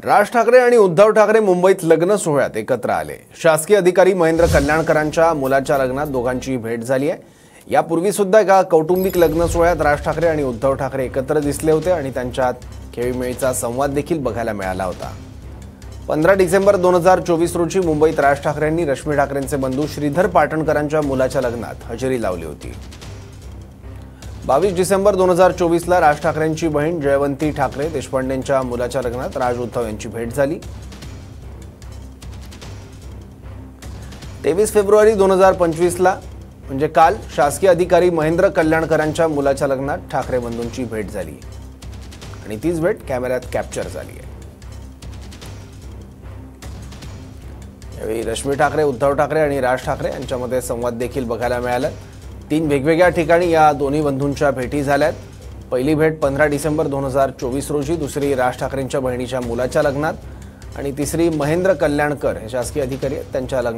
राज ठाकरे आणि उद्धव ठाकरे मुंबईत लग्न सोहळ्यात एकत्र आले। शासकीय अधिकारी महेंद्र कल्याणकरांच्या मुलाच्या लग्नात दोघांची भेट झाली आहे। यापूर्वी सुद्धा एका कौटुंबिक लग्न सोहळ्यात राज ठाकरे आणि उद्धव ठाकरे एकत्र दिसले होते आणि त्यांच्यात खेळीमेळीचा संवाद देखील बघायला मिळाला होता। 15 डिसेंबर 2024 रोजी मुंबईत राज ठाकरेंनी रश्मी ठाकरेंचे बंधू श्रीधर पाटणकरांच्या मुलाच्या लग्नात हजेरी लावली होती। 22 डिसेंबर 2024 ला राज ठाकरेंची बहीण जयवंती ठाकरे देशपांडेंच्या मुलाच्या लग्नात राज उद्धव यांची भेट झाली। 23 फेब्रुवारी 2025 ला म्हणजे काल शासकीय अधिकारी महेंद्र कल्याणकरांच्या मुलाच्या लग्नात ठाकरे बंधूंची भेट झाली आणि तीच भेट कॅमेऱ्यात कॅप्चर झाली आहे। यावेळी रश्मी ठाकरे, उद्धव ठाकरे आणि राज ठाकरे यांच्यामध्ये संवाद देखील बघायला मिळाला। 3 वेगवेगळ्या ठिकाणी या दोन्ही बंधूंच्या भेटी झाल्यात। पहिली भेट 15 डिसेंबर 2024 रोजी, दुसरी राज ठाकरेंच्या बहिणीच्या मुलाच्या लग्नात आणि तिसरी महेंद्र कल्याणकर हे शासकीय अधिकारी आहेत त्यांच्या लग्नात।